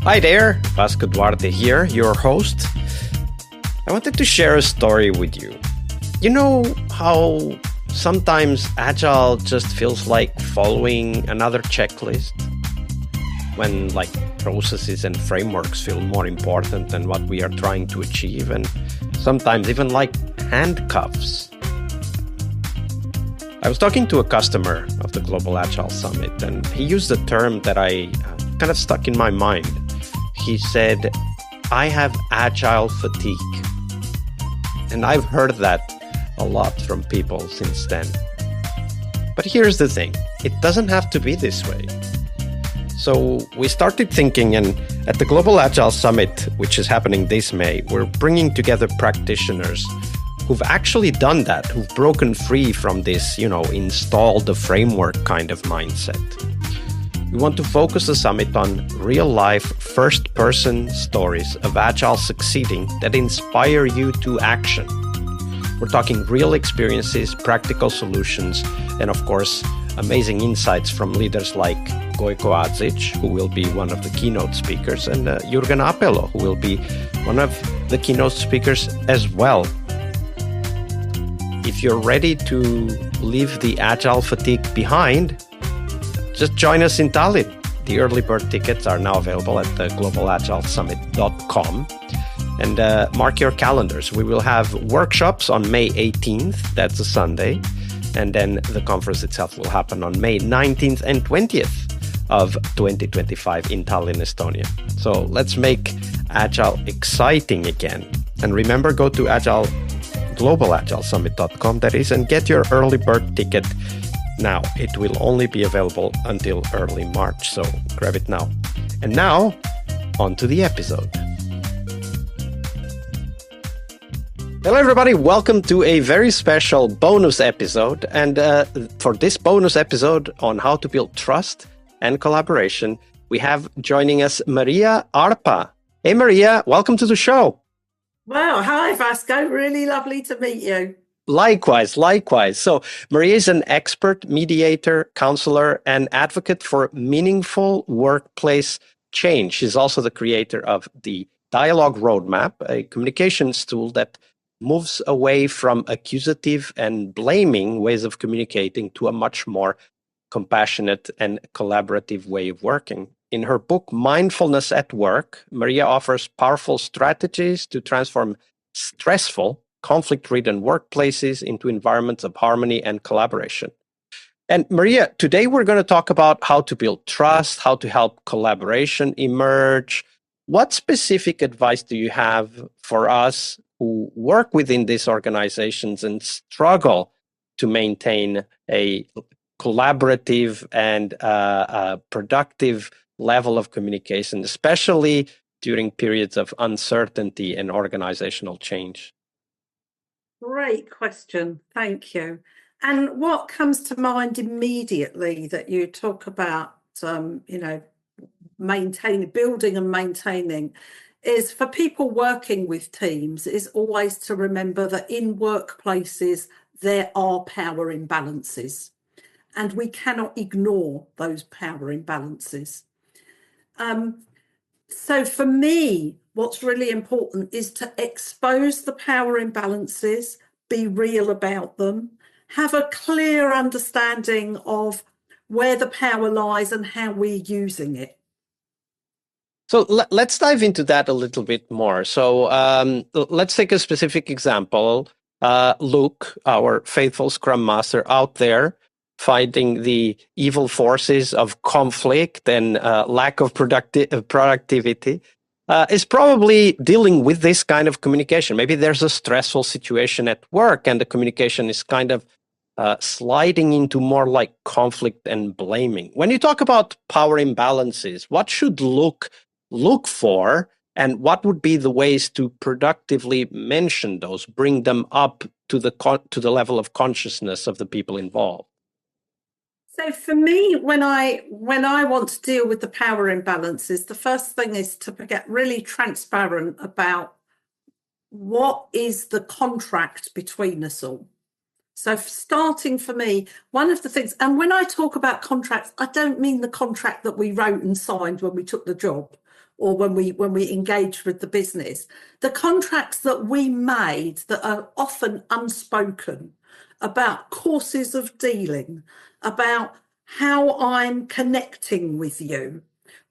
Hi there, Vasco Duarte here, your host. I wanted to share a story with you. You know how sometimes Agile just feels like following another checklist? When processes and frameworks feel more important than what we are trying to achieve, and sometimes even like handcuffs. I was talking to a customer of the Global Agile Summit, and he used a term that I kind of stuck in my mind. He said, "I have agile fatigue." And I've heard that a lot from people since then. But here's the thing, it doesn't have to be this way. So we started thinking, and at the Global Agile Summit, which is happening this May, we're bringing together practitioners who've actually done that, who've broken free from this, install the framework kind of mindset. We want to focus the summit on real-life, first-person stories of Agile succeeding that inspire you to action. We're talking real experiences, practical solutions, and of course, amazing insights from leaders like Gojko Adzic, who will be one of the keynote speakers, and Jürgen Apelo, who will be one of the keynote speakers as well. If you're ready to leave the Agile fatigue behind, just join us in Tallinn. The early bird tickets are now available at the globalagilesummit.com. And mark your calendars. We will have workshops on May 18th, that's a Sunday. And then the conference itself will happen on May 19th and 20th of 2025 in Tallinn, Estonia. So let's make Agile exciting again. And remember, go to globalagilesummit.com, that is, and get your early bird ticket now. It will only be available until early March, so grab it now. And now, on to the episode. Hello, everybody. Welcome to a very special bonus episode. And for this bonus episode on how to build trust and collaboration, we have joining us Maria Arpa. Hey, Maria, welcome to the show. Wow. Hi, Vasco. Really lovely to meet you. Likewise. So Maria is an expert, mediator, counselor, and advocate for meaningful workplace change. She's also the creator of the Dialogue Roadmap, a communications tool that moves away from accusative and blaming ways of communicating to a much more compassionate and collaborative way of working. In her book, Mindfulness at Work, Maria offers powerful strategies to transform stressful, conflict-ridden workplaces into environments of harmony and collaboration. And Maria, today we're going to talk about how to build trust, how to help collaboration emerge. What specific advice do you have for us who work within these organizations and struggle to maintain a collaborative and productive level of communication, especially during periods of uncertainty and organizational change? Great question. Thank you. And what comes to mind immediately that you talk about, building and maintaining, is for people working with teams is always to remember that in workplaces, there are power imbalances, and we cannot ignore those power imbalances. So for me, what's really important is to expose the power imbalances, be real about them, have a clear understanding of where the power lies and how we're using it. So let's dive into that a little bit more. So let's take a specific example. Luke, our faithful Scrum Master out there, fighting the evil forces of conflict and lack of productivity, is probably dealing with this kind of communication. Maybe there's a stressful situation at work and the communication is kind of sliding into more like conflict and blaming. When you talk about power imbalances, what should look for, and what would be the ways to productively mention those, bring them up to the level of consciousness of the people involved? So for me, when I want to deal with the power imbalances, the first thing is to get really transparent about what is the contract between us all. So starting for me, one of the things, and when I talk about contracts, I don't mean the contract that we wrote and signed when we took the job. or when we engaged with the business, the contracts that we made that are often unspoken about courses of dealing, about how I'm connecting with you.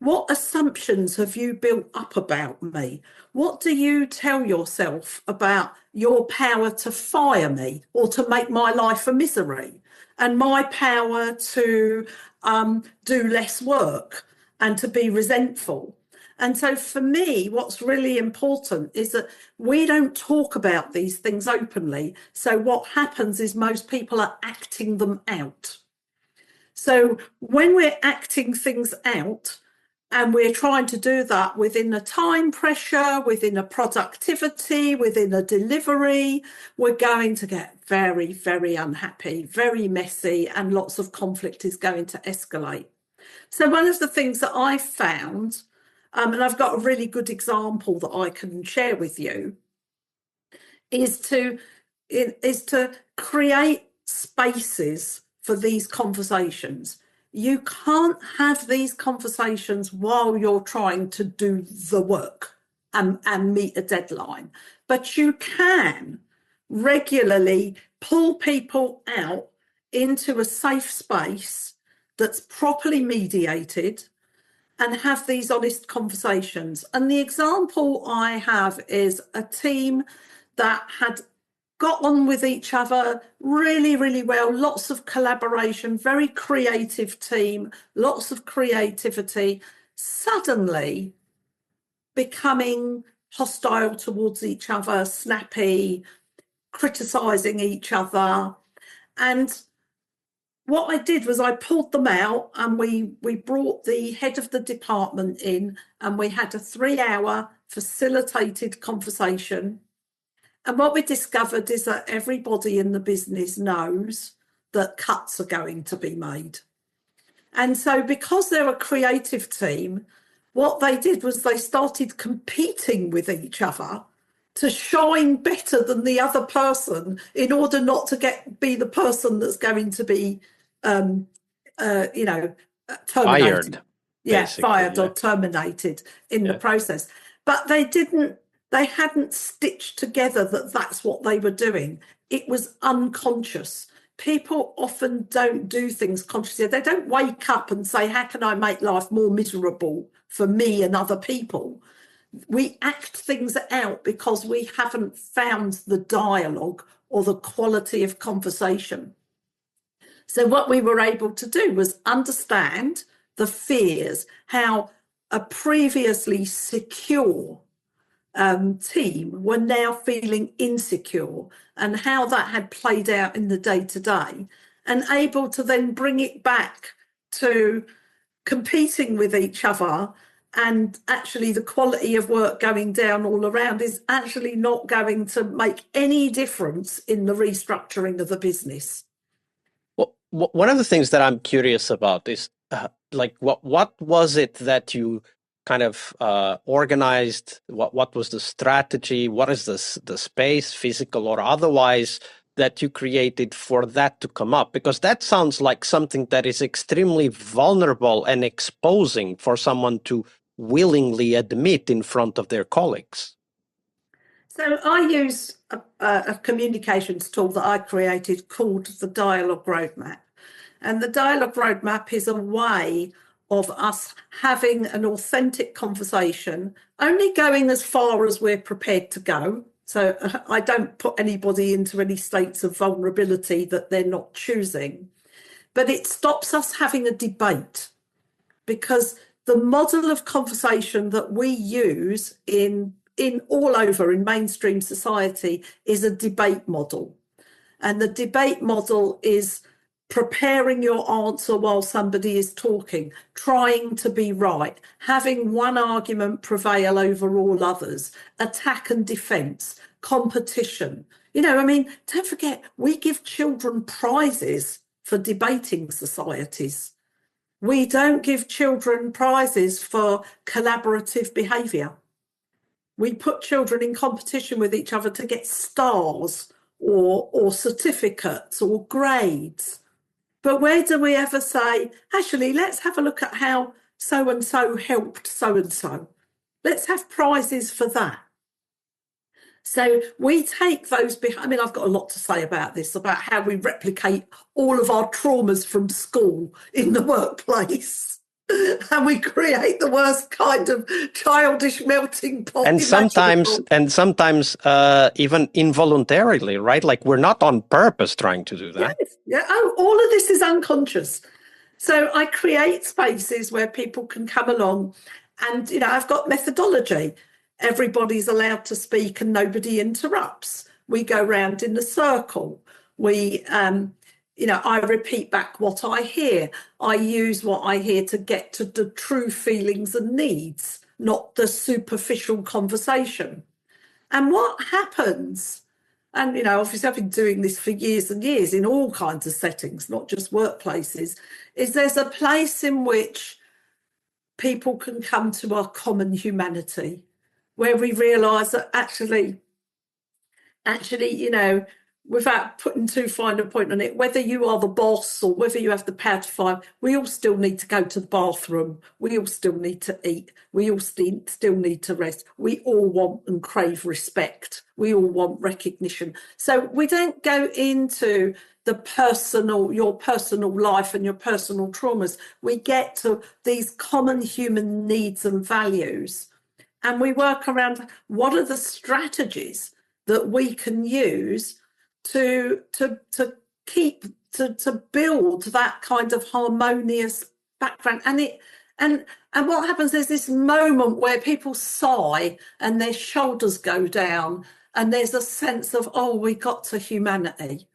What assumptions have you built up about me? What do you tell yourself about your power to fire me or to make my life a misery, and my power to do less work and to be resentful? And so for me, what's really important is that we don't talk about these things openly. So what happens is most people are acting them out. So when we're acting things out, and we're trying to do that within a time pressure, within a productivity, within a delivery, we're going to get very, very unhappy, very messy, and lots of conflict is going to escalate. So one of the things that I've found, and I've got a really good example that I can share with you, is to create spaces for these conversations. You can't have these conversations while you're trying to do the work and meet a deadline, but you can regularly pull people out into a safe space that's properly mediated and have these honest conversations. And the example I have is a team that had got on with each other really, really well, lots of collaboration, very creative team, lots of creativity, suddenly becoming hostile towards each other, snappy, criticising each other. And what I did was I pulled them out, and we brought the head of the department in, and we had a 3-hour facilitated conversation. And what we discovered is that everybody in the business knows that cuts are going to be made. And so because they're a creative team, what they did was they started competing with each other to shine better than the other person in order not to be the person that's going to be, terminated. Fired. Yeah, fired or terminated in the process. But they hadn't stitched together that that's what they were doing. It was unconscious. People often don't do things consciously. They don't wake up and say, how can I make life more miserable for me and other people? We act things out because we haven't found the dialogue or the quality of conversation. So what we were able to do was understand the fears, how a previously secure team were now feeling insecure, and how that had played out in the day-to-day, and able to then bring it back to competing with each other. And actually the quality of work going down all around is actually not going to make any difference in the restructuring of the business. Well, one of the things that I'm curious about is what was it that you kind of organized? What was the strategy? What is the space, physical or otherwise, that you created for that to come up? Because that sounds like something that is extremely vulnerable and exposing for someone to willingly admit in front of their colleagues. So I use a communications tool that I created called the Dialogue Roadmap. And the Dialogue Roadmap is a way of us having an authentic conversation, only going as far as we're prepared to go. So I don't put anybody into any states of vulnerability that they're not choosing. But it stops us having a debate, because the model of conversation that we use in all over in mainstream society is a debate model. And the debate model is preparing your answer while somebody is talking, trying to be right, having one argument prevail over all others, attack and defense, competition. Don't forget, we give children prizes for debating societies. We don't give children prizes for collaborative behaviour. We put children in competition with each other to get stars or certificates or grades. But where do we ever say, actually, let's have a look at how so-and-so helped so-and-so? Let's have prizes for that. So we take those, I mean, I've got a lot to say about this, about how we replicate all of our traumas from school in the workplace. And we create the worst kind of childish melting pot. And sometimes even involuntarily, right? Like we're not on purpose trying to do that. Yes. Yeah. Oh, all of this is unconscious. So I create spaces where people can come along and, I've got methodology. Everybody's allowed to speak and nobody interrupts. We go round in a circle. I repeat back what I hear. I use what I hear to get to the true feelings and needs, not the superficial conversation. And what happens, and obviously I've been doing this for years and years in all kinds of settings, not just workplaces, is there's a place in which people can come to our common humanity, where we realise that actually, without putting too fine a point on it, whether you are the boss or whether you have the power to find, we all still need to go to the bathroom. We all still need to eat. We all still need to rest. We all want and crave respect. We all want recognition. So we don't go into your personal life and your personal traumas. We get to these common human needs and values, and we work around what are the strategies that we can use to build that kind of harmonious background. And what happens is this moment where people sigh and their shoulders go down and there's a sense of, oh, we got to humanity.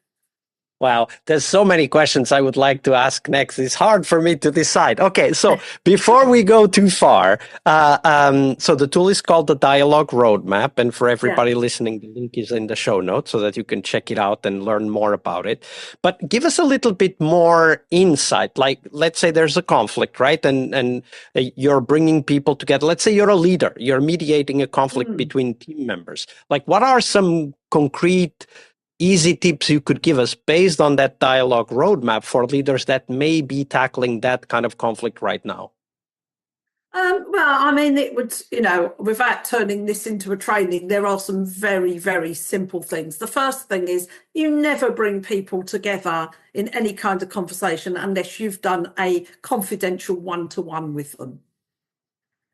Wow, there's so many questions I would like to ask next. It's hard for me to decide. Okay, so before we go too far, so the tool is called the Dialogue Roadmap, and for everybody listening, the link is in the show notes so that you can check it out and learn more about it. But give us a little bit more insight. Like, let's say there's a conflict, right? And you're bringing people together. Let's say you're a leader. You're mediating a conflict between team members. Like, what are some concrete easy tips you could give us based on that dialogue roadmap for leaders that may be tackling that kind of conflict right now? Well, I mean, it would, without turning this into a training, there are some very, very simple things. The first thing is you never bring people together in any kind of conversation unless you've done a confidential one-to-one with them.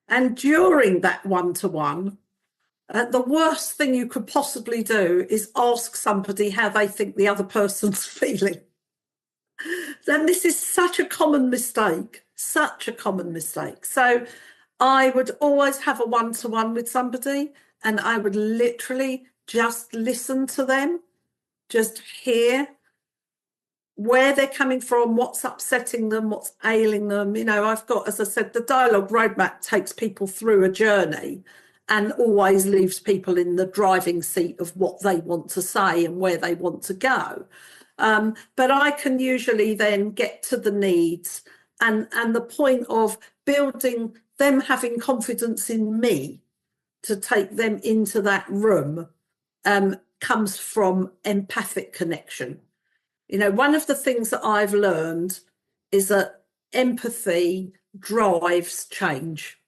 And during that one-to-one, the worst thing you could possibly do is ask somebody how they think the other person's feeling. Then this is such a common mistake, such a common mistake. So I would always have a one-to-one with somebody and I would literally just listen to them, just hear where they're coming from, what's upsetting them, what's ailing them. I've got, as I said, the dialogue roadmap takes people through a journey and always leaves people in the driving seat of what they want to say and where they want to go. But I can usually then get to the needs and the point of building them, having confidence in me to take them into that room comes from empathic connection. One of the things that I've learned is that empathy drives change.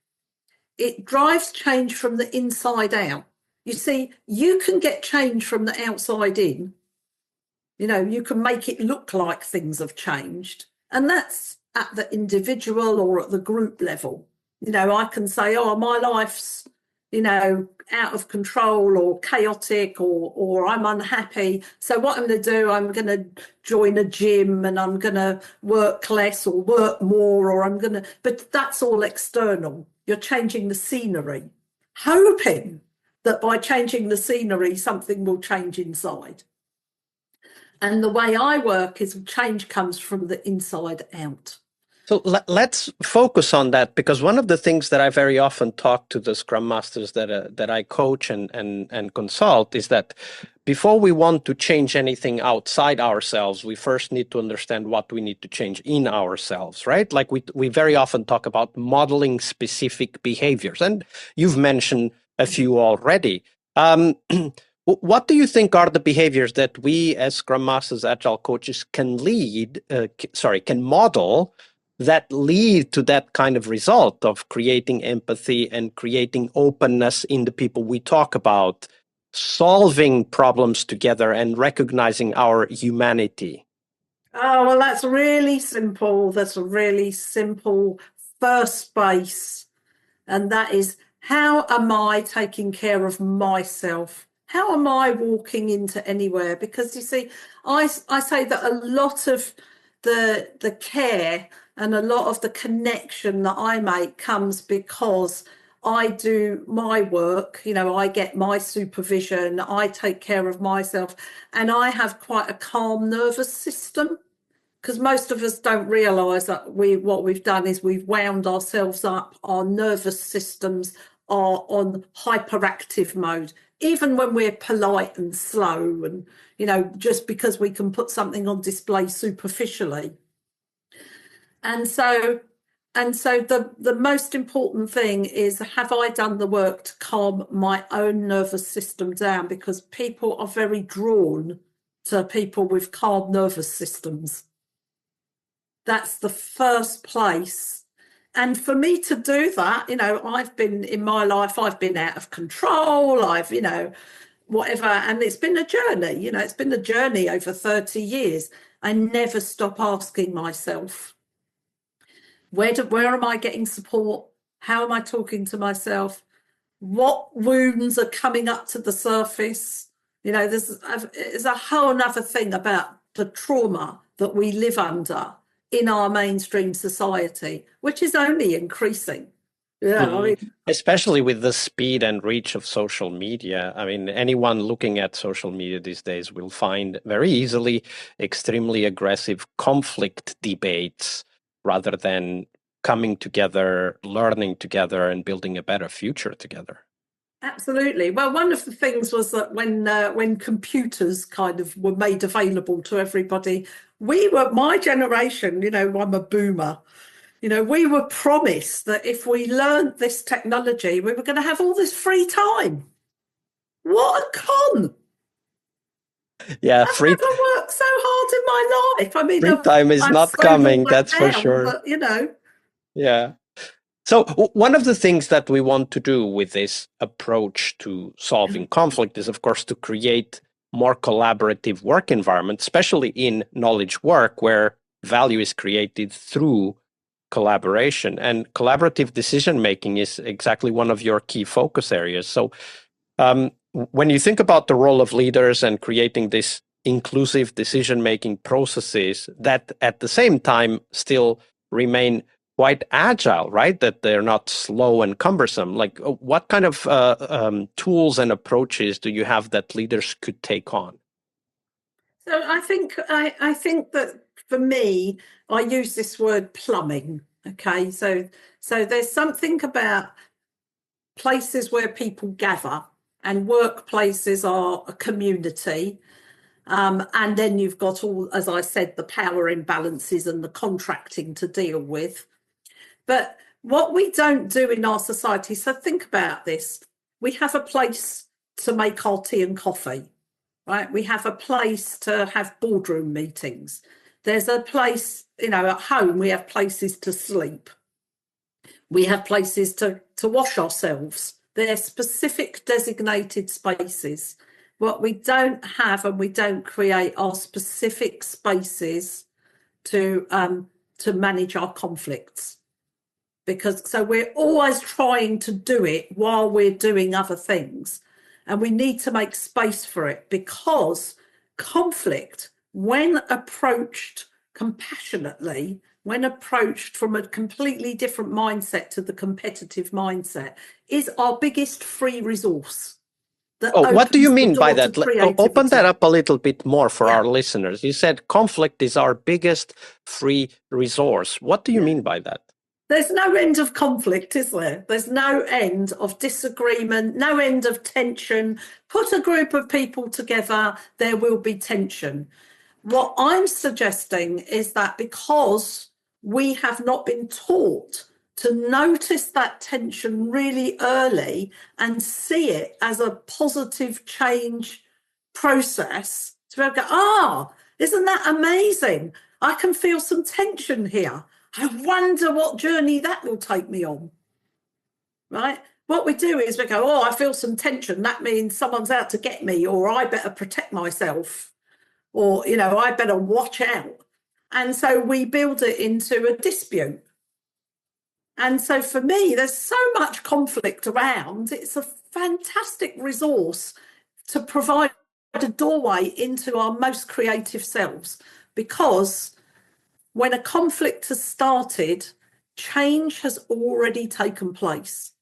It drives change from the inside out. You see, you can get change from the outside in. You can make it look like things have changed. And that's at the individual or at the group level. I can say, oh, my life's, out of control or chaotic or I'm unhappy. So what I'm going to do, I'm going to join a gym and I'm going to work less or work more, but that's all external. You're changing the scenery, hoping that by changing the scenery, something will change inside. And the way I work is change comes from the inside out. So let's focus on that, because one of the things that I very often talk to the Scrum Masters that I coach and consult is that before we want to change anything outside ourselves, we first need to understand what we need to change in ourselves, right? Like we very often talk about modeling specific behaviors, and you've mentioned a few already. What do you think are the behaviors that we as Scrum Masters, Agile coaches can model that lead to that kind of result of creating empathy and creating openness in the people we talk about, solving problems together and recognizing our humanity? Oh, well, that's really simple. That's a really simple first base. And that is, how am I taking care of myself? How am I walking into anywhere? Because you see, I say that a lot of the care and a lot of the connection that I make comes because I do my work, I get my supervision, I take care of myself, and I have quite a calm nervous system, because most of us don't realize that what we've done is we've wound ourselves up. Our nervous systems are on hyperactive mode, even when we're polite and slow, and just because we can put something on display superficially. And so the most important thing is, have I done the work to calm my own nervous system down? Because people are very drawn to people with calm nervous systems. That's the first place. And for me to do that, I've been in my life, I've been out of control, I've, whatever. And it's been a journey, it's been a journey over 30 years. I never stop asking myself, where am I getting support? How am I talking to myself? What wounds are coming up to the surface? There's a whole other thing about the trauma that we live under in our mainstream society, which is only increasing. Especially with the speed and reach of social media. I mean, anyone looking at social media these days will find very easily extremely aggressive conflict debates rather than coming together, learning together, and building a better future together. Absolutely. Well, one of the things was that when computers kind of were made available to everybody, my generation, I'm a boomer, we were promised that if we learned this technology, we were going to have all this free time. What a con! Yeah, I've never worked so hard in my life. I mean, free time is not coming, that's for sure. But, Yeah. So one of the things that we want to do with this approach to solving conflict is, of course, to create more collaborative work environment, especially in knowledge work, where value is created through collaboration. And collaborative decision making is exactly one of your key focus areas. So when you think about the role of leaders and creating this inclusive decision making processes that at the same time still remain quite agile, right? That they're not slow and cumbersome. Like, what kind of tools and approaches do you have that leaders could take on? So I think that for me, I use this word plumbing. Okay, so there's something about places where people gather, and workplaces are a community. And then you've got all, as I said, the power imbalances and the contracting to deal with. But what we don't do in our society, so think about this, we have a place to make our tea and coffee, right? We have a place to have boardroom meetings. There's a place, at home, we have places to sleep. We have places to wash ourselves. They're specific designated spaces. What we don't have and we don't create are specific spaces to manage our conflicts. So we're always trying to do it while we're doing other things. And we need to make space for it, because conflict, when approached compassionately, when approached from a completely different mindset to the competitive mindset, is our biggest free resource. What do you mean by that? Open that up a little bit more for our listeners. You said conflict is our biggest free resource. What do you mean by that? There's no end of conflict, is there? There's no end of disagreement, no end of tension. Put a group of people together, there will be tension. What I'm suggesting is that because we have not been taught to notice that tension really early and see it as a positive change process, to go, isn't that amazing? I can feel some tension here. I wonder what journey that will take me on, right? What we do is we go, oh, I feel some tension. That means someone's out to get me, or I better protect myself, or, I better watch out. And so we build it into a dispute. And so for me, there's so much conflict around. It's a fantastic resource to provide a doorway into our most creative selves, because when a conflict has started, change has already taken place.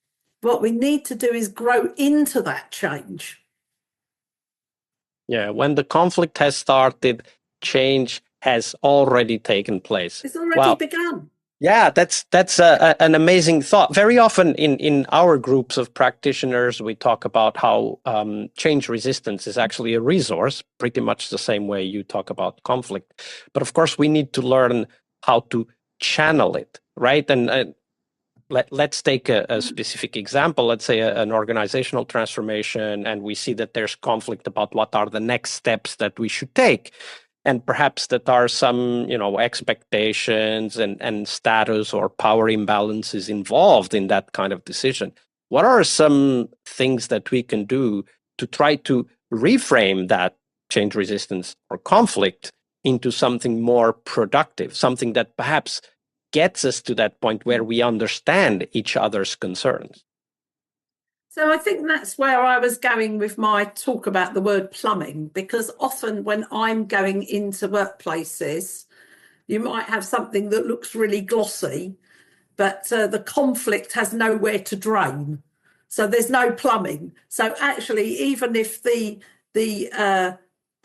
What we need to do is grow into that change. Yeah, when the conflict has started, change has already taken place. It's already begun. Yeah, that's an amazing thought. Very often in our groups of practitioners, we talk about how change resistance is actually a resource, pretty much the same way you talk about conflict. But of course, we need to learn how to channel it, right? And let's take a specific example. Let's say an organizational transformation, and we see that there's conflict about what are the next steps that we should take. And perhaps that are some, expectations and status or power imbalances involved in that kind of decision. What are some things that we can do to try to reframe that change resistance or conflict into something more productive, something that perhaps gets us to that point where we understand each other's concerns? So I think that's where I was going with my talk about the word plumbing, because often when I'm going into workplaces, you might have something that looks really glossy, but the conflict has nowhere to drain. So there's no plumbing. So actually, even if the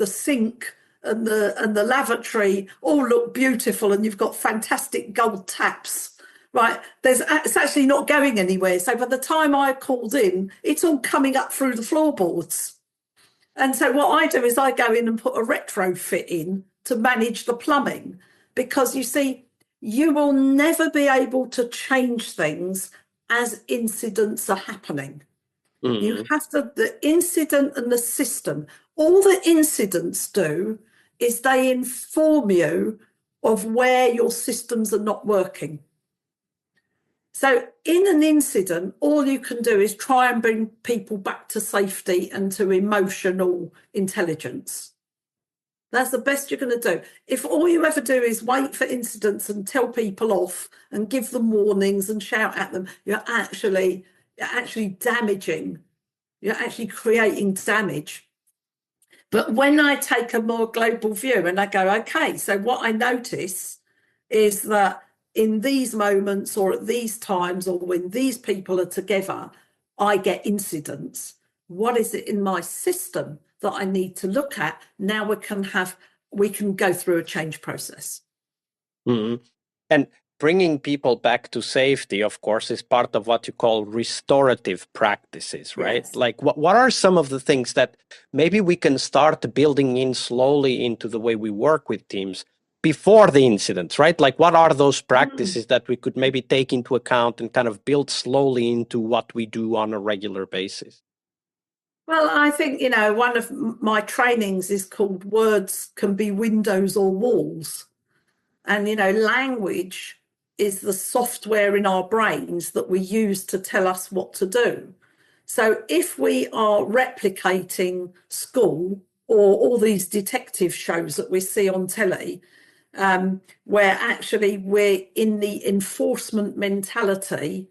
sink and the lavatory all look beautiful and you've got fantastic gold taps, right, it's actually not going anywhere. So by the time I called in, it's all coming up through the floorboards. And so what I do is I go in and put a retrofit in to manage the plumbing, because you see, you will never be able to change things as incidents are happening. Mm-hmm. You have to, the incident and the system, all the incidents do is they inform you of where your systems are not working. So in an incident, all you can do is try and bring people back to safety and to emotional intelligence. That's the best you're going to do. If all you ever do is wait for incidents and tell people off and give them warnings and shout at them, you're actually damaging. You're actually creating damage. But when I take a more global view and I go, okay, so what I notice is that in these moments or at these times or when these people are together, I get incidents. What is it in my system that I need to look at? Now we can go through a change process. Mm-hmm. And bringing people back to safety, of course, is part of what you call restorative practices, right? Yes. Like what are some of the things that maybe we can start building in slowly into the way we work with teams before the incidents, right? Like what are those practices that we could maybe take into account and kind of build slowly into what we do on a regular basis? Well, I think, one of my trainings is called Words Can Be Windows or Walls. And, language is the software in our brains that we use to tell us what to do. So if we are replicating school or all these detective shows that we see on telly, where actually we're in the enforcement mentality,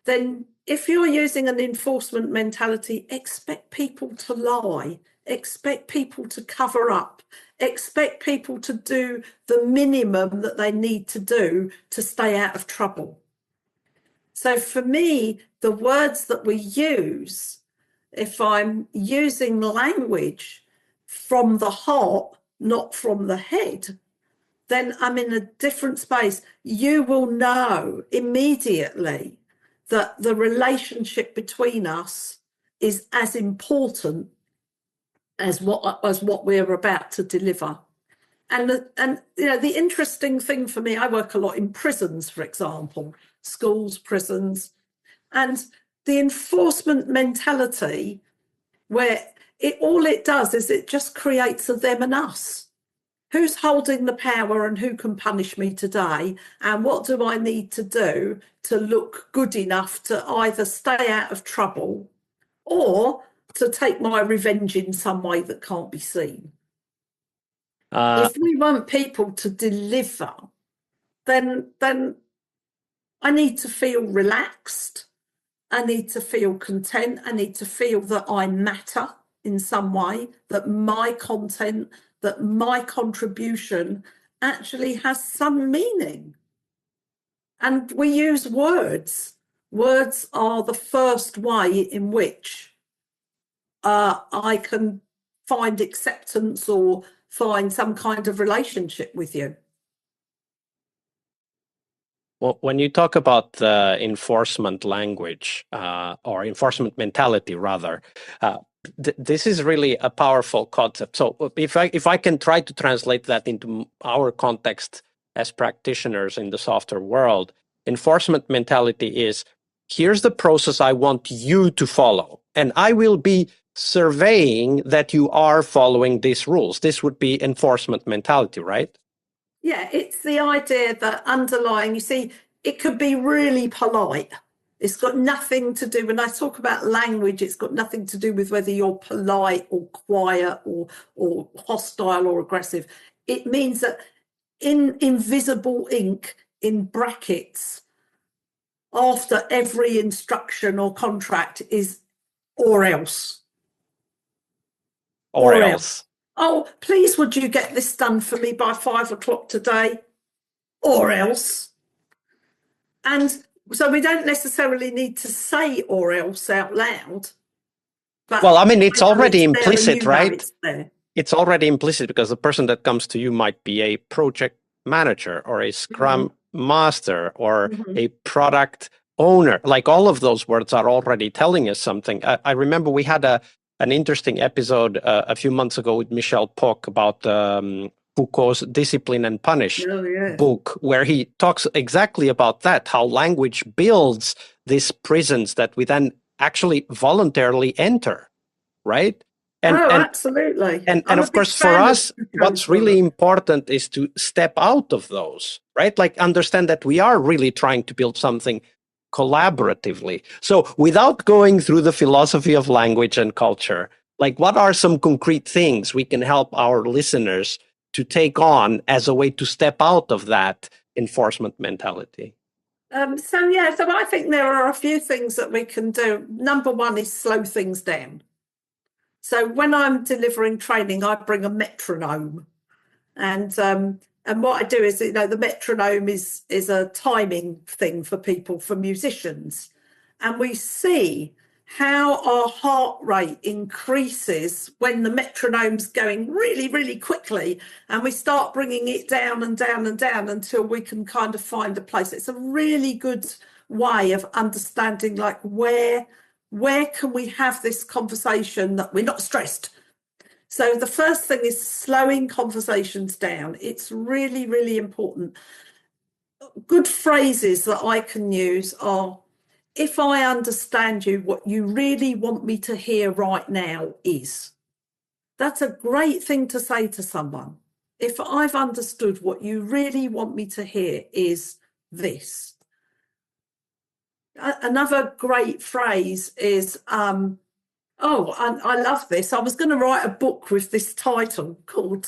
then if you're using an enforcement mentality, expect people to lie, expect people to cover up, expect people to do the minimum that they need to do to stay out of trouble. So for me, the words that we use, if I'm using language from the heart, not from the head, then I'm in a different space. You will know immediately that the relationship between us is as important as what we're about to deliver. And the interesting thing for me, I work a lot in prisons, for example, schools, prisons, and the enforcement mentality, where all it does is it just creates a them and us. who's holding the power and who can punish me today? And what do I need to do to look good enough to either stay out of trouble or to take my revenge in some way that can't be seen? If we want people to deliver, then I need to feel relaxed. I need to feel content. I need to feel that I matter in some way, that my content, that my contribution actually has some meaning. And we use words. Words are the first way in which I can find acceptance or find some kind of relationship with you. Well, when you talk about the enforcement language or enforcement mentality, rather, this is really a powerful concept. So, if I can try to translate that into our context as practitioners in the software world, enforcement mentality is: here's the process I want you to follow, and I will be surveying that you are following these rules. This would be enforcement mentality, right? Yeah, it's the idea that underlying, you see, it could be really polite. It's got nothing to do, when I talk about language, it's got nothing to do with whether you're polite or quiet or hostile or aggressive. It means that in invisible ink, in brackets, after every instruction or contract is or else. Or else. Oh, please, would you get this done for me by 5 o'clock today? Or else. And so we don't necessarily need to say or else out loud. But well, I mean, it's already implicit, right? It's, it's already implicit because the person that comes to you might be a project manager or a Scrum master or a product owner. Like, all of those words are already telling us something. I remember we had an interesting episode a few months ago with Michel Pock about Foucault's Discipline and Punish book, where he talks exactly about that, how language builds these prisons that we then actually voluntarily enter, right? And absolutely. And of course, for us, what's really important is to step out of those, right? Like, understand that we are really trying to build something collaboratively. So without going through the philosophy of language and culture, like, what are some concrete things we can help our listeners to take on as a way to step out of that enforcement mentality? So I think there are a few things that we can do. Number one is slow things down. So when I'm delivering training, I bring a metronome, and what I do is, the metronome is a timing thing for people, for musicians, and we see how our heart rate increases when the metronome's going really, really quickly, and we start bringing it down and down and down until we can kind of find a place. It's a really good way of understanding, like, where can we have this conversation that we're not stressed. So the first thing is slowing conversations down. It's really, really important. Good phrases that I can use are: if I understand you, what you really want me to hear right now is. That's a great thing to say to someone. If I've understood what you really want me to hear is this. Another great phrase is, I love this. I was going to write a book with this title called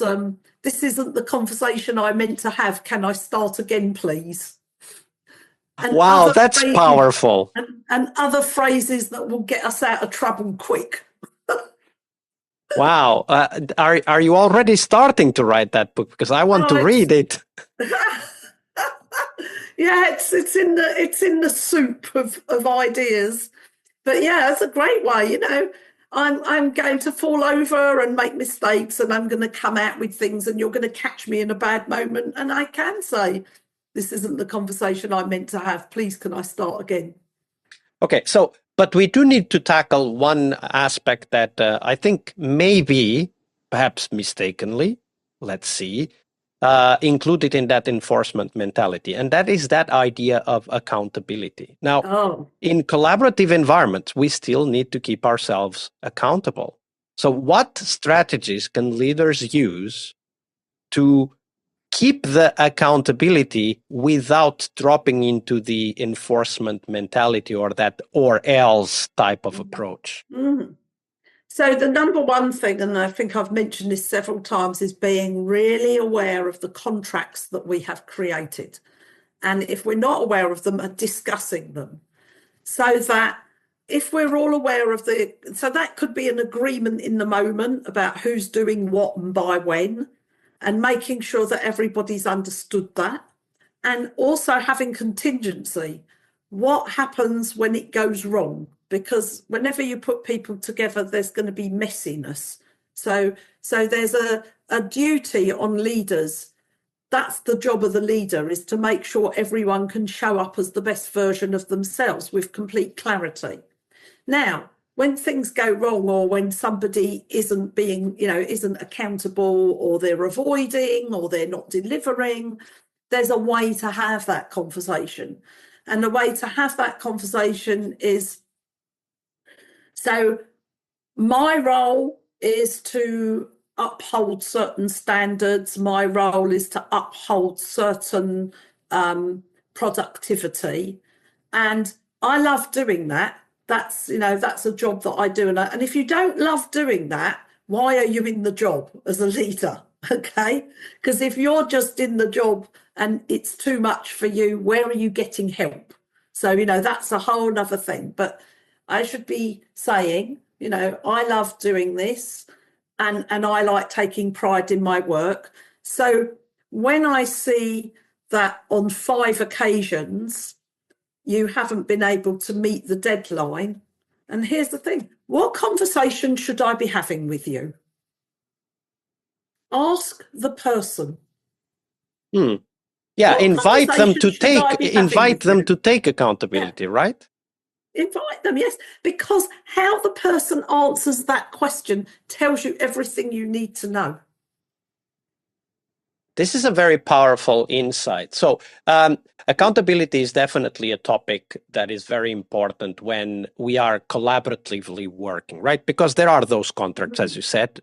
This Isn't the Conversation I Meant to Have. Can I start again, please? And wow, that's phrases, powerful. And other phrases that will get us out of trouble quick. Wow. Are you already starting to write that book? Because I want to read it. Yeah, it's in the soup of ideas. But yeah, it's a great way, I'm going to fall over and make mistakes, and I'm going to come out with things, and you're going to catch me in a bad moment, and I can say, this isn't the conversation I meant to have. Please, can I start again? Okay, so, but we do need to tackle one aspect that I think maybe, perhaps mistakenly, let's see, included in that enforcement mentality. And that is that idea of accountability. Now, in collaborative environments, we still need to keep ourselves accountable. So what strategies can leaders use to keep the accountability without dropping into the enforcement mentality or that or else type of approach? Mm. So the number one thing, and I think I've mentioned this several times, is being really aware of the contracts that we have created. And if we're not aware of them, discussing them. So that if we're all aware of so that could be an agreement in the moment about who's doing what and by when, and making sure that everybody's understood that. And also having contingency. What happens when it goes wrong? Because whenever you put people together, there's going to be messiness. So there's a duty on leaders. That's the job of the leader, is to make sure everyone can show up as the best version of themselves with complete clarity. Now, when things go wrong, or when somebody isn't accountable, or they're avoiding, or they're not delivering, there's a way to have that conversation. And the way to have that conversation is, so my role is to uphold certain standards. My role is to uphold certain productivity. And I love doing that. That's a job that I do. And if you don't love doing that, why are you in the job as a leader? Okay. Because if you're just in the job and it's too much for you, where are you getting help? So, that's a whole other thing. But I should be saying, I love doing this, and I like taking pride in my work. So when I see that on 5 occasions you haven't been able to meet the deadline, and here's the thing, what conversation should I be having with you? Ask the person. Yeah, What invite them to conversation take accountability, right? Invite them, yes, because how the person answers that question tells you everything you need to know. This is a very powerful insight. So accountability is definitely a topic that is very important when we are collaboratively working, right? Because there are those contracts, as you said,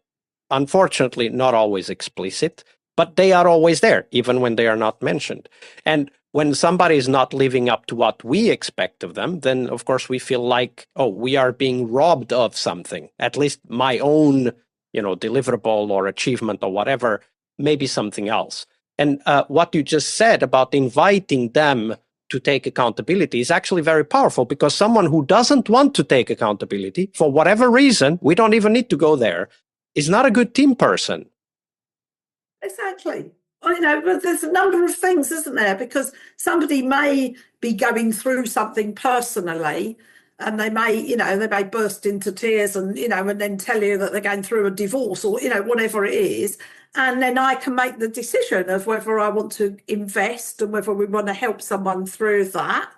unfortunately, not always explicit, but they are always there, even when they are not mentioned. And when somebody is not living up to what we expect of them, then of course we feel like, oh, we are being robbed of something, at least my own, deliverable or achievement or whatever, maybe something else. And what you just said about inviting them to take accountability is actually very powerful, because someone who doesn't want to take accountability for whatever reason, we don't even need to go there, is not a good team person. Exactly. But there's a number of things, isn't there? Because somebody may be going through something personally, and they may burst into tears and then tell you that they're going through a divorce, or whatever it is. And then I can make the decision of whether I want to invest and whether we want to help someone through that,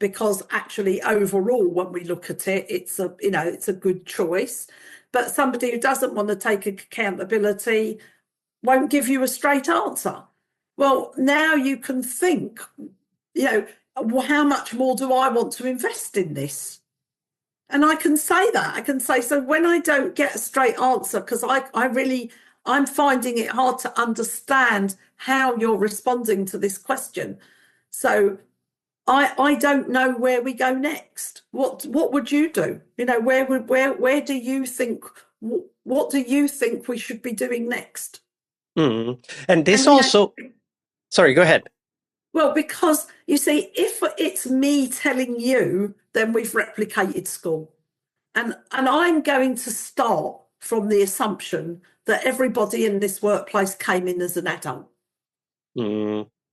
because actually overall, when we look at it, it's a good choice. But somebody who doesn't want to take accountability won't give you a straight answer. Well, now you can think, how much more do I want to invest in this? And I can say that. I can say, so when I don't get a straight answer, because I'm finding it hard to understand how you're responding to this question. So I don't know where we go next. What would you do? Where do you think, what do you think we should be doing next? And this also, sorry, go ahead. Well, because you see, if it's me telling you, then we've replicated school. And I'm going to start from the assumption that everybody in this workplace came in as an adult.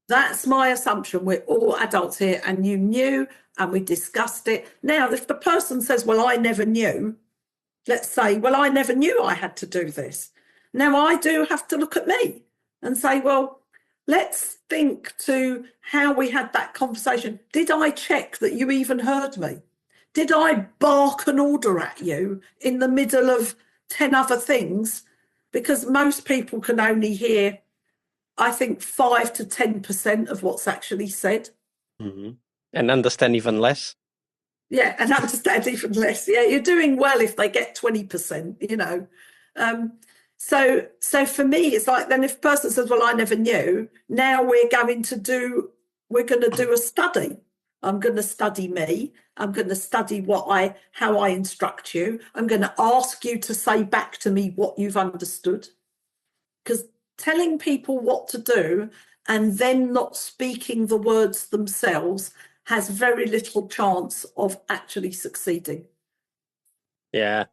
That's my assumption. We're all adults here, and you knew, and we discussed it. Now, if the person says, well, I never knew, let's say, well, I never knew I had to do this. Now, I do have to look at me and say, well, let's think to how we had that conversation. Did I check that you even heard me? Did I bark an order at you in the middle of 10 other things? Because most people can only hear, I think, 5 to 10% of what's actually said. And understand even less. Yeah, and understand even less. Yeah, you're doing well if they get 20%, So for me, it's like, then if a person says, well, I never knew, now we're going to do a study. I'm going to study me. I'm going to study how I instruct you. I'm going to ask you to say back to me what you've understood. Because telling people what to do and then not speaking the words themselves has very little chance of actually succeeding. Yeah,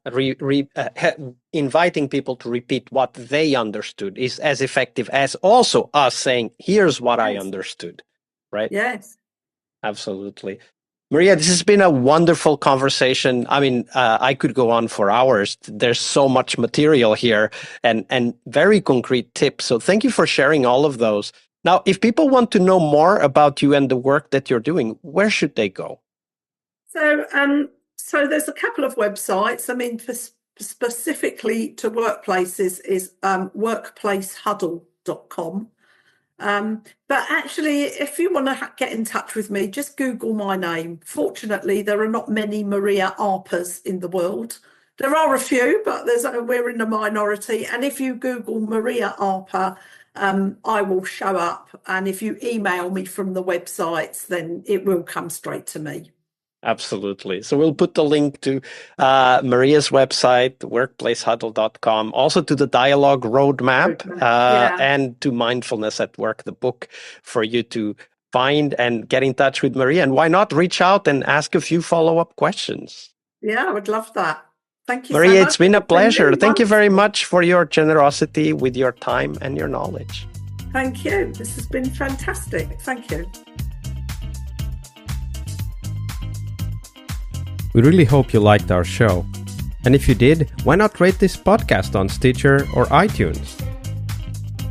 inviting people to repeat what they understood is as effective as also us saying, here's what I understood, right? Yes. Absolutely. Maria, this has been a wonderful conversation. I mean, I could go on for hours. There's so much material here and very concrete tips. So thank you for sharing all of those. Now, if people want to know more about you and the work that you're doing, where should they go? So there's a couple of websites. I mean, specifically to workplaces is workplacehuddle.com. But actually, if you want to get in touch with me, just Google my name. Fortunately, there are not many Maria Arpas in the world. There are a few, but we're in the minority. And if you Google Maria Arpa, I will show up. And if you email me from the websites, then it will come straight to me. Absolutely. So we'll put the link to Maria's website, workplacehuddle.com, also to the dialogue roadmap and to Mindfulness at Work, the book, for you to find and get in touch with Maria. And why not reach out and ask a few follow-up questions? Yeah, I would love that. Thank you, Maria, so much. it's been a pleasure. Thank you very much for your generosity with your time and your knowledge. Thank you. This has been fantastic. Thank you. We really hope you liked our show. And if you did, why not rate this podcast on Stitcher or iTunes?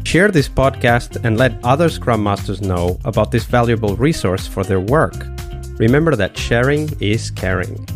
Share this podcast and let other Scrum Masters know about this valuable resource for their work. Remember that sharing is caring.